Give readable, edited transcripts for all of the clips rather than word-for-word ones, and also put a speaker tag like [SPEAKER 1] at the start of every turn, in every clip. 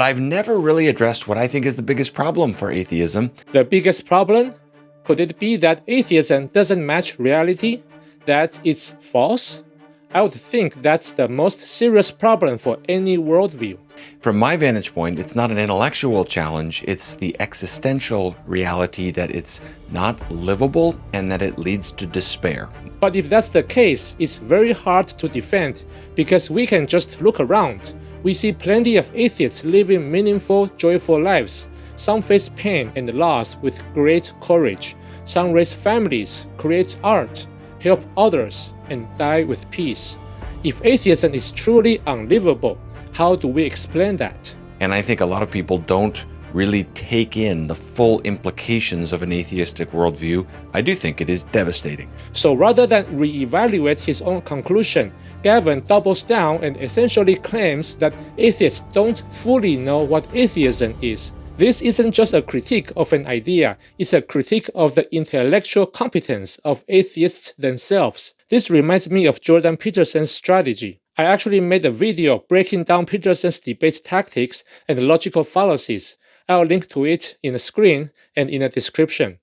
[SPEAKER 1] I've never really addressed what I think is the biggest problem for atheism.
[SPEAKER 2] The biggest problem? Could it be that atheism doesn't match reality? That it's false? I would think that's the most serious problem for any worldview.
[SPEAKER 1] From my vantage point, it's not an intellectual challenge, it's the existential reality that it's not livable and that it leads to despair.
[SPEAKER 2] But if that's the case, it's very hard to defend because we can just look around. We see plenty of atheists living meaningful, joyful lives. Some face pain and loss with great courage. Some raise families, create art, help others, and die with peace. If atheism is truly unlivable, how do we explain that?
[SPEAKER 1] And I think a lot of people don't really take in the full implications of an atheistic worldview. I do think it is devastating.
[SPEAKER 2] So rather than reevaluate his own conclusion, Gavin doubles down and essentially claims that atheists don't fully know what atheism is. This isn't just a critique of an idea, it's a critique of the intellectual competence of atheists themselves. This reminds me of Jordan Peterson's strategy. I actually made a video breaking down Peterson's debate tactics and logical fallacies. I'll link to it in the screen and in the description.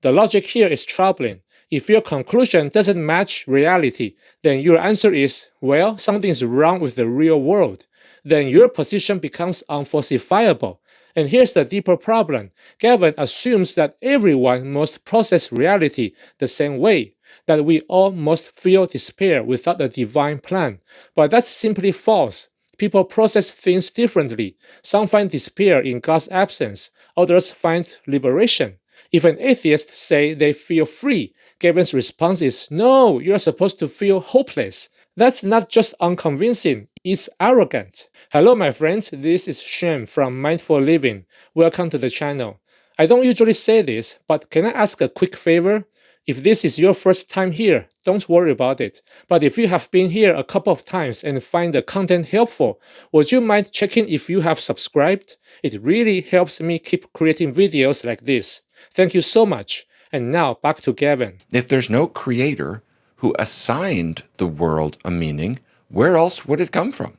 [SPEAKER 2] The logic here is troubling. If your conclusion doesn't match reality, then your answer is, well, something's wrong with the real world. Then your position becomes unfalsifiable. And here's the deeper problem. Gavin assumes that everyone must process reality the same way, that we all must feel despair without a divine plan. But that's simply false. People process things differently. Some find despair in God's absence. Others find liberation. If an atheist say they feel free, Gavin's response is, no, you're supposed to feel hopeless. That's not just unconvincing, it's arrogant. Hello my friends, this is Shem from Mindful Living. Welcome to the channel. I don't usually say this, but can I ask a quick favor? If this is your first time here, don't worry about it. But if you have been here a couple of times and find the content helpful, would you mind checking if you have subscribed? It really helps me keep creating videos like this. Thank you so much. And now back to Gavin.
[SPEAKER 1] If there's no creator who assigned the world a meaning, where else would it come from?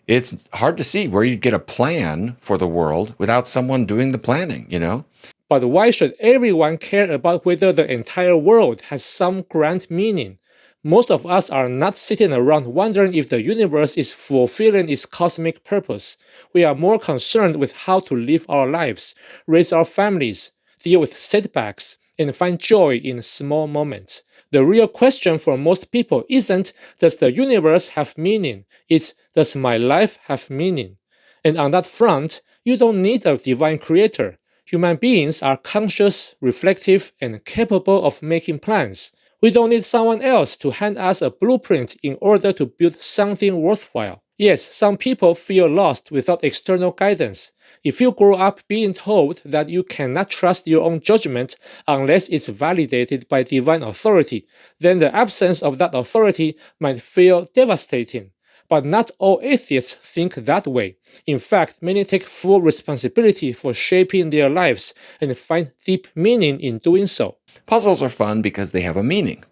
[SPEAKER 1] It's hard to see where you'd get a plan for the world without someone doing the planning, you know?
[SPEAKER 2] But why should everyone care about whether the entire world has some grand meaning? Most of us are not sitting around wondering if the universe is fulfilling its cosmic purpose. We are more concerned with how to live our lives, raise our families, deal with setbacks, and find joy in small moments. The real question for most people isn't, does the universe have meaning? It's, does my life have meaning? And on that front, you don't need a divine creator. Human beings are conscious, reflective, and capable of making plans. We don't need someone else to hand us a blueprint in order to build something worthwhile. Yes, some people feel lost without external guidance. If you grow up being told that you cannot trust your own judgment unless it's validated by divine authority, then the absence of that authority might feel devastating. But not all atheists think that way. In fact, many take full responsibility for shaping their lives and find deep meaning in doing so.
[SPEAKER 1] Puzzles are fun because they have a meaning.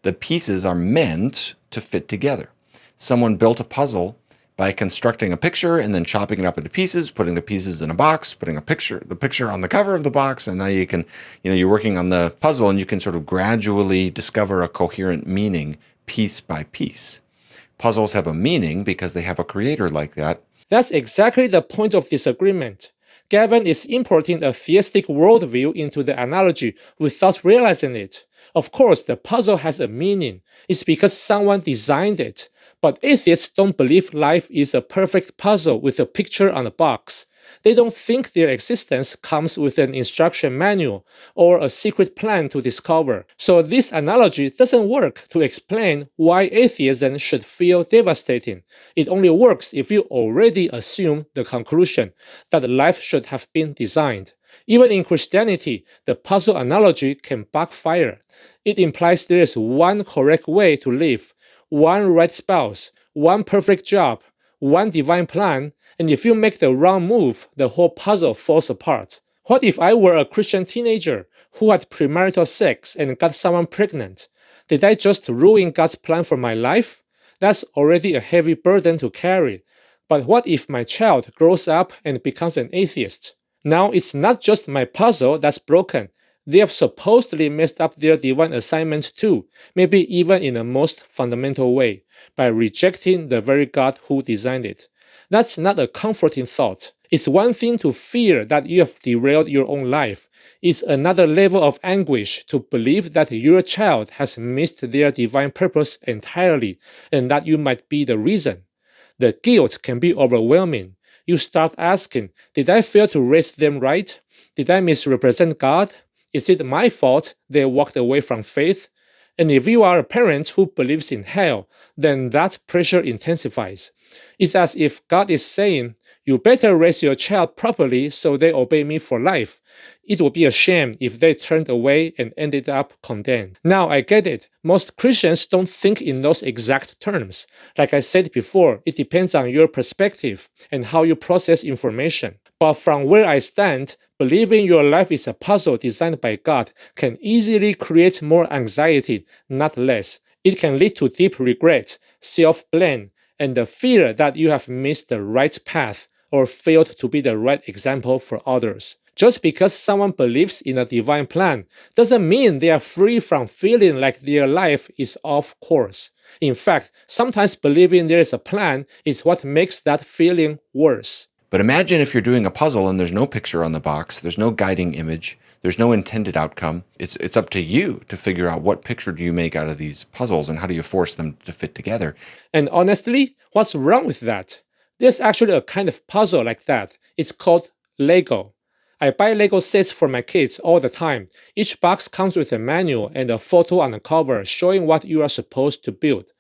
[SPEAKER 1] The pieces are meant to fit together. Someone built a puzzle by constructing a picture and then chopping it up into pieces, putting the pieces in a box, putting the picture on the cover of the box, and now you can, you're working on the puzzle and you can sort of gradually discover a coherent meaning piece by piece. Puzzles have a meaning because they have a creator like that.
[SPEAKER 2] That's exactly the point of disagreement. Gavin is importing a theistic worldview into the analogy without realizing it. Of course, the puzzle has a meaning. It's because someone designed it. But atheists don't believe life is a perfect puzzle with a picture on a box. They don't think their existence comes with an instruction manual or a secret plan to discover. So this analogy doesn't work to explain why atheism should feel devastating. It only works if you already assume the conclusion that life should have been designed. Even in Christianity, the puzzle analogy can backfire. It implies there is one correct way to live, one right spouse, one perfect job, one divine plan, and if you make the wrong move, the whole puzzle falls apart. What if I were a Christian teenager who had premarital sex and got someone pregnant? Did I just ruin God's plan for my life? That's already a heavy burden to carry. But what if my child grows up and becomes an atheist? Now it's not just my puzzle that's broken. They have supposedly messed up their divine assignment too, maybe even in the most fundamental way, by rejecting the very God who designed it. That's not a comforting thought. It's one thing to fear that you have derailed your own life. It's another level of anguish to believe that your child has missed their divine purpose entirely and that you might be the reason. The guilt can be overwhelming. You start asking, did I fail to raise them right? Did I misrepresent God? Is it my fault they walked away from faith? And if you are a parent who believes in hell, then that pressure intensifies. It's as if God is saying, you better raise your child properly so they obey me for life. It would be a shame if they turned away and ended up condemned. Now I get it. Most Christians don't think in those exact terms. Like I said before, it depends on your perspective and how you process information. But from where I stand, believing your life is a puzzle designed by God can easily create more anxiety, not less. It can lead to deep regret, self-blame, and the fear that you have missed the right path or failed to be the right example for others. Just because someone believes in a divine plan doesn't mean they are free from feeling like their life is off course. In fact, sometimes believing there is a plan is what makes that feeling worse.
[SPEAKER 1] But imagine if you're doing a puzzle and there's no picture on the box, there's no guiding image, there's no intended outcome. It's up to you to figure out what picture do you make out of these puzzles and how do you force them to fit together.
[SPEAKER 2] And honestly, what's wrong with that? There's actually a kind of puzzle like that. It's called Lego. I buy Lego sets for my kids all the time. Each box comes with a manual and a photo on the cover showing what you are supposed to build.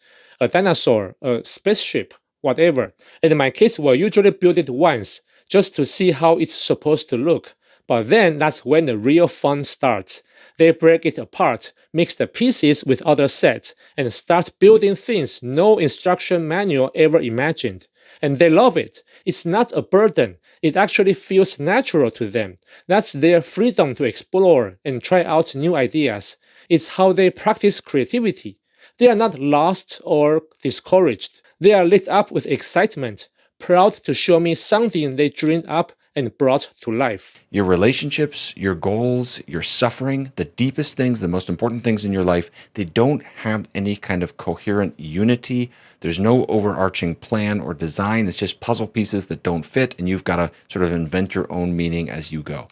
[SPEAKER 2] A dinosaur, a spaceship, whatever. And my kids will usually build it once, just to see how it's supposed to look. But then that's when the real fun starts. They break it apart, mix the pieces with other sets, and start building things no instruction manual ever imagined. And they love it. It's not a burden. It actually feels natural to them. That's their freedom to explore and try out new ideas. It's how they practice creativity. They are not lost or discouraged. They are lit up with excitement, proud to show me something they dreamed up and brought to life.
[SPEAKER 1] Your relationships, your goals, your suffering, the deepest things, the most important things in your life, they don't have any kind of coherent unity. There's no overarching plan or design. It's just puzzle pieces that don't fit, and you've got to sort of invent your own meaning as you go.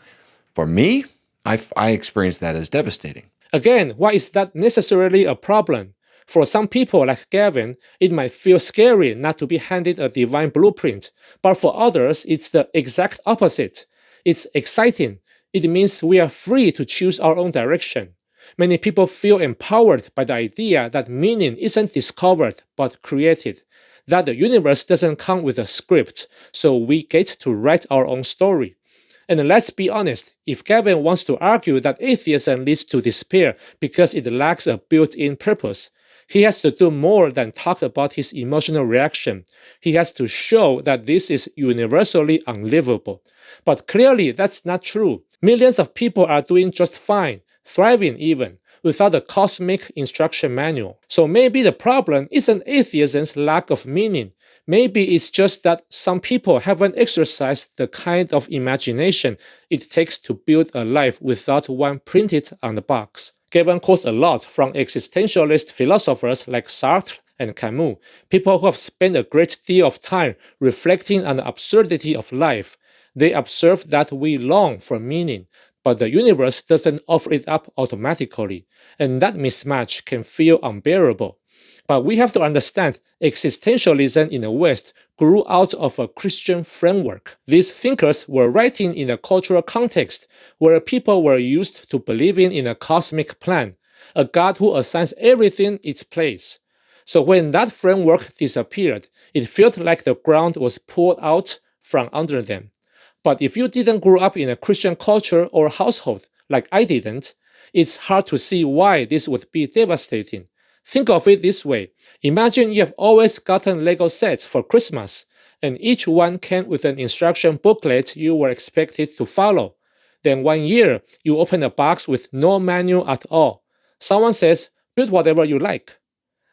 [SPEAKER 1] For me, I experience that as devastating.
[SPEAKER 2] Again, why is that necessarily a problem? For some people like Gavin, it might feel scary not to be handed a divine blueprint, but for others, it's the exact opposite. It's exciting. It means we are free to choose our own direction. Many people feel empowered by the idea that meaning isn't discovered but created, that the universe doesn't come with a script, so we get to write our own story. And let's be honest, if Gavin wants to argue that atheism leads to despair because it lacks a built-in purpose, he has to do more than talk about his emotional reaction. He has to show that this is universally unlivable. But clearly, that's not true. Millions of people are doing just fine, thriving even, without a cosmic instruction manual. So maybe the problem isn't atheism's lack of meaning. Maybe it's just that some people haven't exercised the kind of imagination it takes to build a life without one printed on the box. Gavin quotes a lot from existentialist philosophers like Sartre and Camus, people who have spent a great deal of time reflecting on the absurdity of life. They observe that we long for meaning, but the universe doesn't offer it up automatically, and that mismatch can feel unbearable. But we have to understand existentialism in the West grew out of a Christian framework. These thinkers were writing in a cultural context where people were used to believing in a cosmic plan, a God who assigns everything its place. So when that framework disappeared, it felt like the ground was pulled out from under them. But if you didn't grow up in a Christian culture or household, like I didn't, it's hard to see why this would be devastating. Think of it this way. Imagine you have always gotten Lego sets for Christmas, and each one came with an instruction booklet you were expected to follow. Then one year, you open a box with no manual at all. Someone says, build whatever you like.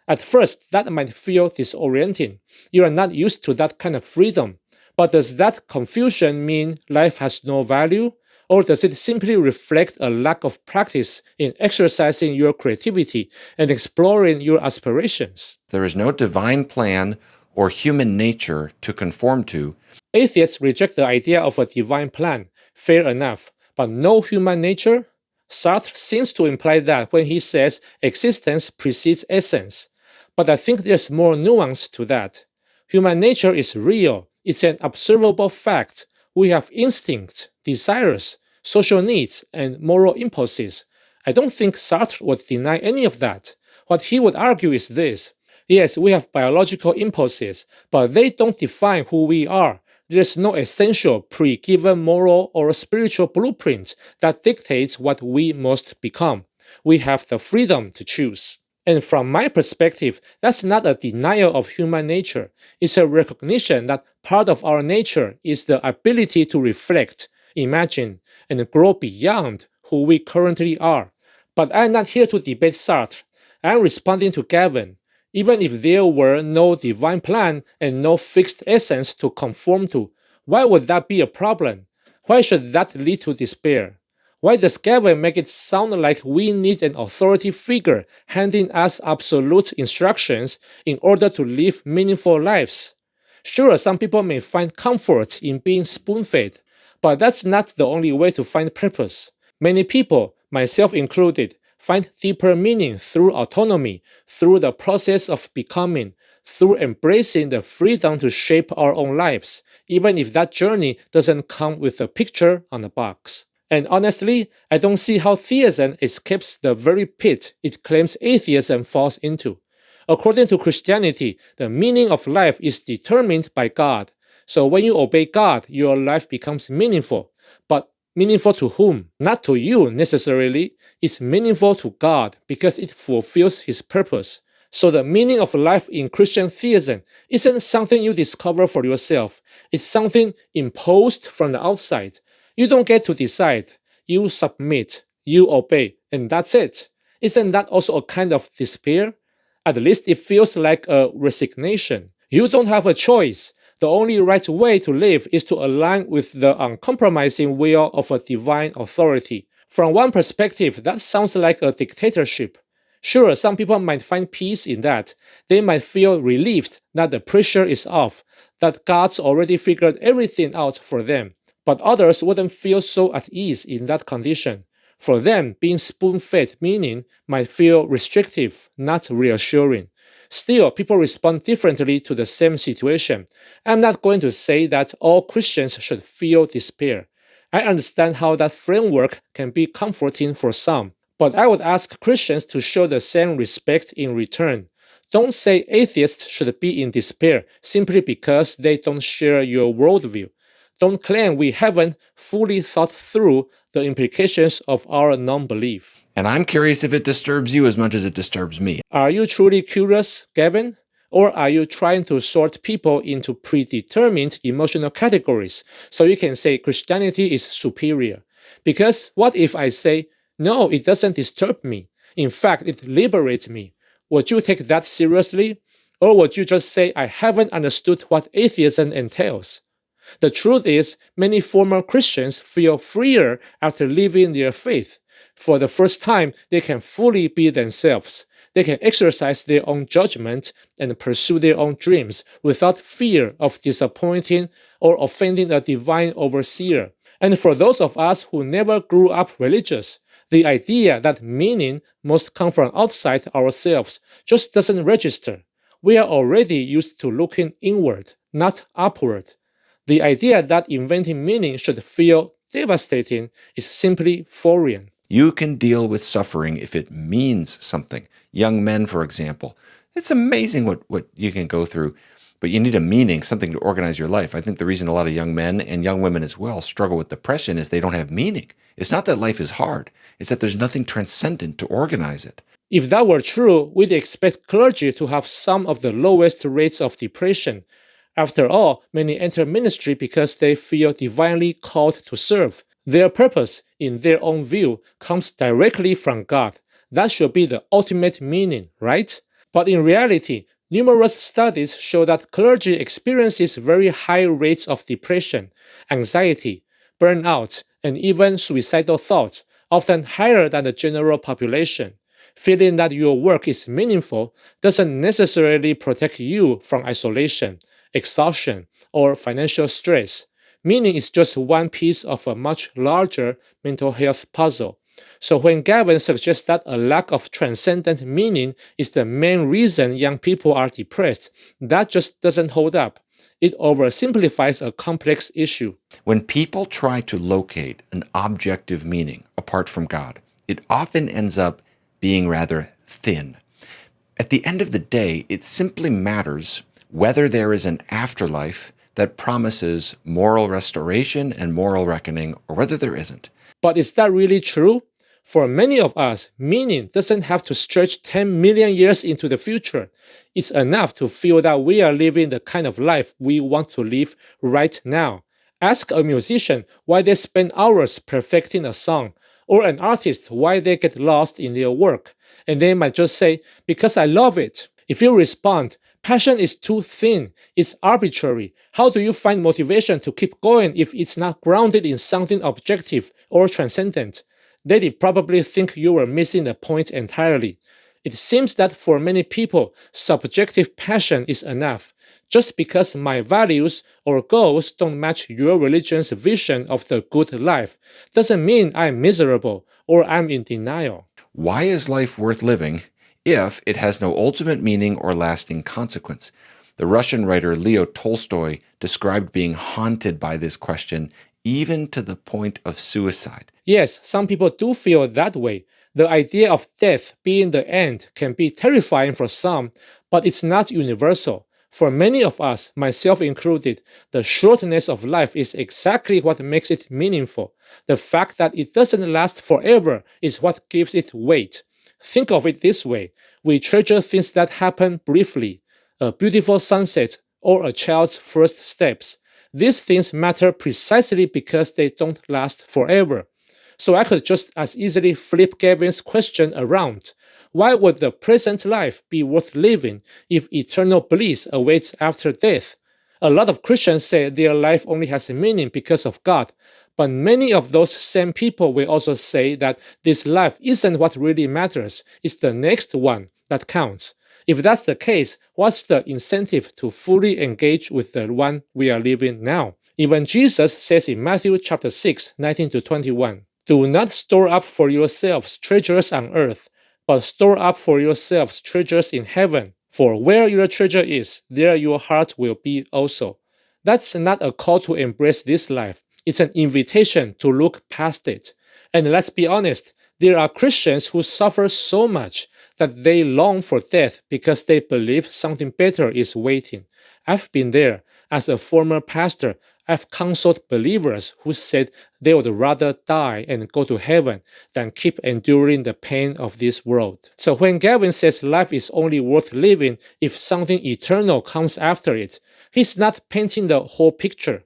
[SPEAKER 2] At first, that might feel disorienting. You are not used to that kind of freedom. But does that confusion mean life has no value? Or does it simply reflect a lack of practice in exercising your creativity and exploring your aspirations?
[SPEAKER 1] There is no divine plan or human nature to conform to.
[SPEAKER 2] Atheists reject the idea of a divine plan, fair enough, but no human nature? Sartre seems to imply that when he says existence precedes essence. But I think there's more nuance to that. Human nature is real, it's an observable fact. We have instincts, desires, social needs, and moral impulses. I don't think Sartre would deny any of that. What he would argue is this. Yes, we have biological impulses, but they don't define who we are. There's no essential pre-given moral or spiritual blueprint that dictates what we must become. We have the freedom to choose. And from my perspective, that's not a denial of human nature. It's a recognition that part of our nature is the ability to reflect, imagine, and grow beyond who we currently are. But I'm not here to debate Sartre. I'm responding to Gavin. Even if there were no divine plan and no fixed essence to conform to, why would that be a problem? Why should that lead to despair? Why does Gavin make it sound like we need an authority figure handing us absolute instructions in order to live meaningful lives? Sure, some people may find comfort in being spoon-fed, but that's not the only way to find purpose. Many people, myself included, find deeper meaning through autonomy, through the process of becoming, through embracing the freedom to shape our own lives, even if that journey doesn't come with a picture on a box. And honestly, I don't see how theism escapes the very pit it claims atheism falls into. According to Christianity, the meaning of life is determined by God. So when you obey God, your life becomes meaningful. But meaningful to whom? Not to you necessarily. It's meaningful to God because it fulfills His purpose. So the meaning of life in Christian theism isn't something you discover for yourself. It's something imposed from the outside. You don't get to decide. You submit, you obey, and that's it. Isn't that also a kind of despair? At least it feels like a resignation. You don't have a choice. The only right way to live is to align with the uncompromising will of a divine authority. From one perspective, that sounds like a dictatorship. Sure, some people might find peace in that. They might feel relieved that the pressure is off, that God's already figured everything out for them. But others wouldn't feel so at ease in that condition. For them, being spoon-fed meaning might feel restrictive, not reassuring. Still, people respond differently to the same situation. I'm not going to say that all Christians should feel despair. I understand how that framework can be comforting for some, but I would ask Christians to show the same respect in return. Don't say atheists should be in despair simply because they don't share your worldview. Don't claim we haven't fully thought through the implications of our non-belief.
[SPEAKER 1] And I'm curious if it disturbs you as much as it disturbs me.
[SPEAKER 2] Are you truly curious, Gavin? Or are you trying to sort people into predetermined emotional categories so you can say Christianity is superior? Because what if I say, no, it doesn't disturb me. In fact, it liberates me. Would you take that seriously? Or would you just say I haven't understood what atheism entails? The truth is, many former Christians feel freer after living their faith. For the first time, they can fully be themselves. They can exercise their own judgment and pursue their own dreams without fear of disappointing or offending a divine overseer. And for those of us who never grew up religious, the idea that meaning must come from outside ourselves just doesn't register. We are already used to looking inward, not upward. The idea that inventing meaning should feel devastating is simply foreign.
[SPEAKER 1] You can deal with suffering if it means something. Young men, for example, it's amazing what you can go through, but you need a meaning, something to organize your life. I think the reason a lot of young men and young women as well struggle with depression is they don't have meaning. It's not that life is hard. It's that there's nothing transcendent to organize it.
[SPEAKER 2] If that were true, we'd expect clergy to have some of the lowest rates of depression. After all, many enter ministry because they feel divinely called to serve. Their purpose, in their own view, comes directly from God. That should be the ultimate meaning, right? But in reality, numerous studies show that clergy experiences very high rates of depression, anxiety, burnout, and even suicidal thoughts, often higher than the general population. Feeling that your work is meaningful doesn't necessarily protect you from isolation, exhaustion, or financial stress. Meaning is just one piece of a much larger mental health puzzle. So when Gavin suggests that a lack of transcendent meaning is the main reason young people are depressed, that just doesn't hold up. It oversimplifies a complex issue.
[SPEAKER 1] When people try to locate an objective meaning apart from God, it often ends up being rather thin. At the end of the day, it simply matters whether there is an afterlife that promises moral restoration and moral reckoning, or whether there isn't.
[SPEAKER 2] But is that really true? For many of us, meaning doesn't have to stretch 10 million years into the future. It's enough to feel that we are living the kind of life we want to live right now. Ask a musician why they spend hours perfecting a song, or an artist why they get lost in their work, and they might just say, because I love it. If you respond, passion is too thin, it's arbitrary, how do you find motivation to keep going if it's not grounded in something objective or transcendent? They'd probably think you were missing the point entirely. It seems that for many people, subjective passion is enough. Just because my values or goals don't match your religion's vision of the good life doesn't mean I'm miserable or I'm in denial.
[SPEAKER 1] Why is life worth living if it has no ultimate meaning or lasting consequence? The Russian writer Leo Tolstoy described being haunted by this question, even to the point of suicide.
[SPEAKER 2] Yes, some people do feel that way. The idea of death being the end can be terrifying for some, but it's not universal. For many of us, myself included, the shortness of life is exactly what makes it meaningful. The fact that it doesn't last forever is what gives it weight. Think of it this way. We treasure things that happen briefly, a beautiful sunset or a child's first steps. These things matter precisely because they don't last forever. So I could just as easily flip Gavin's question around. Why would the present life be worth living if eternal bliss awaits after death? A lot of Christians say their life only has meaning because of God, but many of those same people will also say that this life isn't what really matters, it's the next one that counts. If that's the case, what's the incentive to fully engage with the one we are living now? Even Jesus says in Matthew chapter 6, 19-21, "Do not store up for yourselves treasures on earth, but store up for yourselves treasures in heaven. For where your treasure is, there your heart will be also." That's not a call to embrace this life. It's an invitation to look past it. And let's be honest, there are Christians who suffer so much that they long for death because they believe something better is waiting. I've been there. As a former pastor, I've counseled believers who said they would rather die and go to heaven than keep enduring the pain of this world. So when Gavin says life is only worth living if something eternal comes after it, he's not painting the whole picture.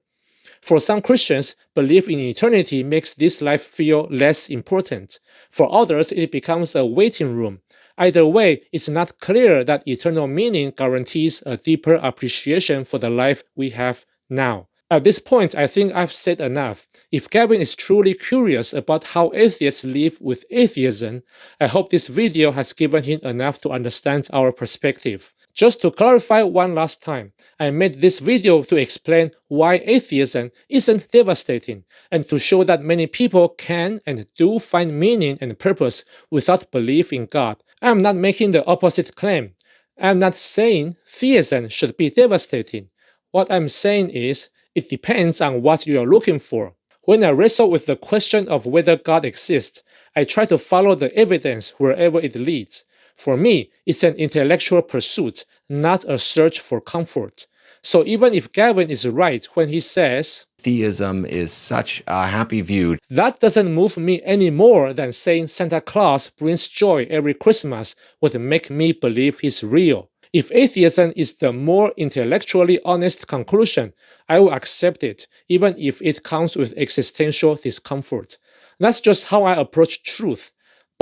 [SPEAKER 2] For some Christians, belief in eternity makes this life feel less important. For others, it becomes a waiting room. Either way, it's not clear that eternal meaning guarantees a deeper appreciation for the life we have now. At this point, I think I've said enough. If Gavin is truly curious about how atheists live with atheism, I hope this video has given him enough to understand our perspective. Just to clarify one last time, I made this video to explain why atheism isn't devastating and to show that many people can and do find meaning and purpose without belief in God. I'm not making the opposite claim. I'm not saying theism should be devastating. What I'm saying is, it depends on what you are looking for. When I wrestle with the question of whether God exists, I try to follow the evidence wherever it leads. For me, it's an intellectual pursuit, not a search for comfort. So even if Gavin is right when he says,
[SPEAKER 1] Theism is such a happy view,
[SPEAKER 2] that doesn't move me any more than saying Santa Claus brings joy every Christmas would make me believe he's real. If atheism is the more intellectually honest conclusion, I will accept it, even if it comes with existential discomfort. That's just how I approach truth.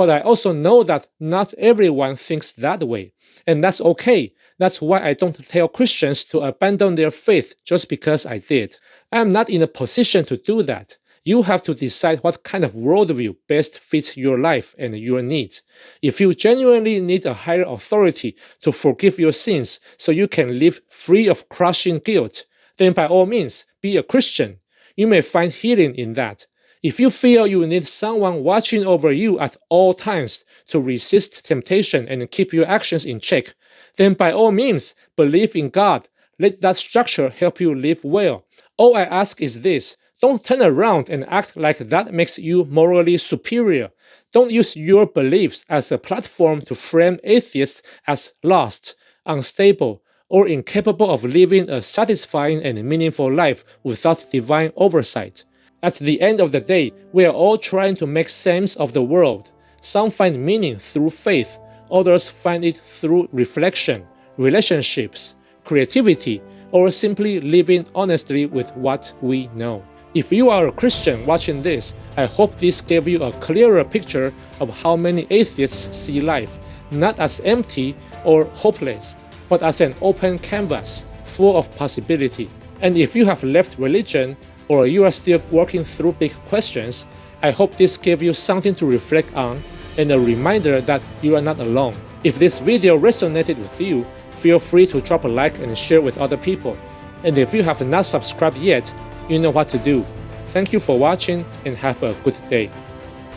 [SPEAKER 2] But I also know that not everyone thinks that way, and that's okay. That's why I don't tell Christians to abandon their faith just because I did. I'm not in a position to do that. You have to decide what kind of worldview best fits your life and your needs. If you genuinely need a higher authority to forgive your sins so you can live free of crushing guilt, then by all means, be a Christian. You may find healing in that. If you feel you need someone watching over you at all times to resist temptation and keep your actions in check, then by all means, believe in God. Let that structure help you live well. All I ask is this: don't turn around and act like that makes you morally superior. Don't use your beliefs as a platform to frame atheists as lost, unstable, or incapable of living a satisfying and meaningful life without divine oversight. At the end of the day, we are all trying to make sense of the world. Some find meaning through faith, others find it through reflection, relationships, creativity, or simply living honestly with what we know. If you are a Christian watching this, I hope this gave you a clearer picture of how many atheists see life, not as empty or hopeless, but as an open canvas full of possibility. And if you have left religion, or you are still working through big questions, I hope this gave you something to reflect on and a reminder that you are not alone. If this video resonated with you, feel free to drop a like and share with other people. And if you have not subscribed yet, you know what to do. Thank you for watching and have a good day.